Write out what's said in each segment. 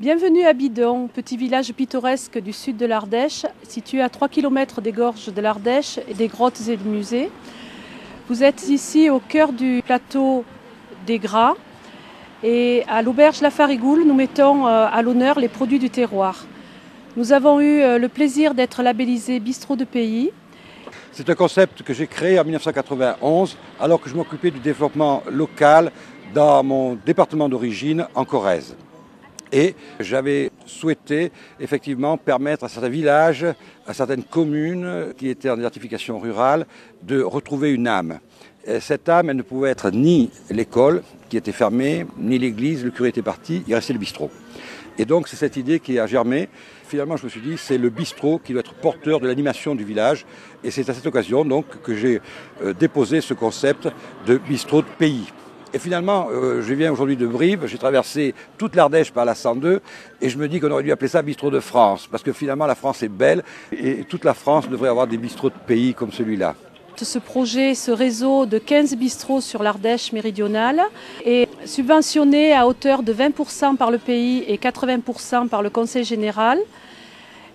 Bienvenue à Bidon, petit village pittoresque du sud de l'Ardèche, situé à 3 km des gorges de l'Ardèche et des grottes et des musées. Vous êtes ici au cœur du plateau des Gras et à l'auberge La Farigoule, nous mettons à l'honneur les produits du terroir. Nous avons eu le plaisir d'être labellisés Bistrot de pays. C'est un concept que j'ai créé en 1991 alors que je m'occupais du développement local dans mon département d'origine en Corrèze. Et j'avais souhaité effectivement permettre à certains villages, à certaines communes qui étaient en désertification rurale de retrouver une âme. Et cette âme, elle ne pouvait être ni l'école qui était fermée, ni l'église, le curé était parti, il restait le bistrot. Et donc c'est cette idée qui a germé. Finalement je me suis dit c'est le bistrot qui doit être porteur de l'animation du village. Et c'est à cette occasion donc que j'ai déposé ce concept de bistrot de pays. Et finalement, je viens aujourd'hui de Brive, j'ai traversé toute l'Ardèche par la 102 et je me dis qu'on aurait dû appeler ça bistrot de France parce que finalement la France est belle et toute la France devrait avoir des bistrots de pays comme celui-là. Ce projet, ce réseau de 15 bistrots sur l'Ardèche méridionale est subventionné à hauteur de 20% par le pays et 80% par le Conseil général,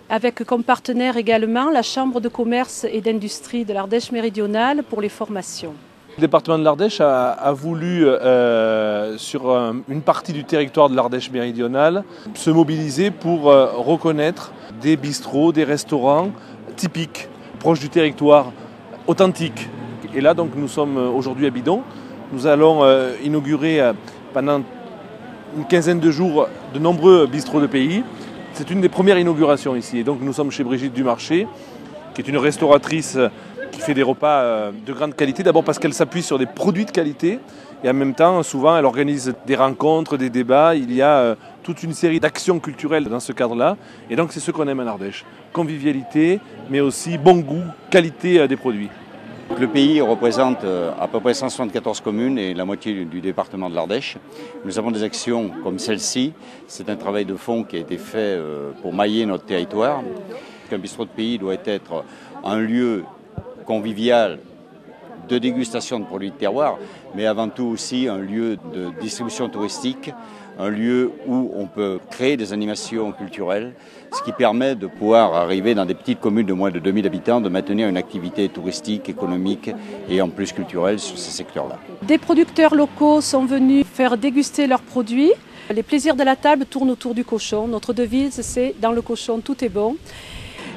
avec comme partenaire également la Chambre de commerce et d'industrie de l'Ardèche méridionale pour les formations. Le département de l'Ardèche a voulu, sur une partie du territoire de l'Ardèche méridionale, se mobiliser pour reconnaître des bistrots, des restaurants typiques, proches du territoire, authentiques. Et là, donc, nous sommes aujourd'hui à Bidon. Nous allons inaugurer pendant une quinzaine de jours de nombreux bistrots de pays. C'est une des premières inaugurations ici. Et donc, nous sommes chez Brigitte Dumarché, qui est une restauratrice qui fait des repas de grande qualité, d'abord parce qu'elle s'appuie sur des produits de qualité et en même temps, souvent, elle organise des rencontres, des débats. Il y a toute une série d'actions culturelles dans ce cadre-là. Et donc, c'est ce qu'on aime en Ardèche. Convivialité, mais aussi bon goût, qualité des produits. Le pays représente à peu près 174 communes et la moitié du département de l'Ardèche. Nous avons des actions comme celle-ci. C'est un travail de fond qui a été fait pour mailler notre territoire. Un bistrot de pays doit être un lieu convivial de dégustation de produits de terroir, mais avant tout aussi un lieu de distribution touristique, un lieu où on peut créer des animations culturelles, ce qui permet de pouvoir arriver dans des petites communes de moins de 2000 habitants, de maintenir une activité touristique, économique et en plus culturelle sur ces secteurs-là. Des producteurs locaux sont venus faire déguster leurs produits. Les plaisirs de la table tournent autour du cochon. Notre devise, c'est « Dans le cochon, tout est bon ».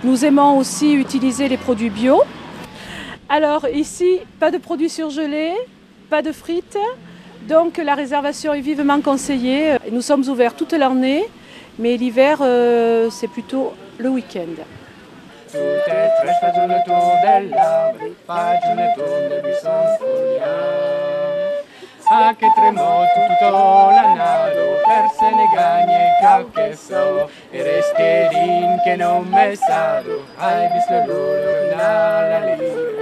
Nous aimons aussi utiliser les produits bio. Alors ici, pas de produits surgelés, pas de frites, donc la réservation est vivement conseillée. Nous sommes ouverts toute l'année, mais l'hiver c'est plutôt le week-end. Tout è fresca sul tour dell'arbre, pagine tonde di San Fogliar. A che tremò tutto l'annado, per se ne gagne qualche so, e resterin che non me sado, hai visto l'ora lì.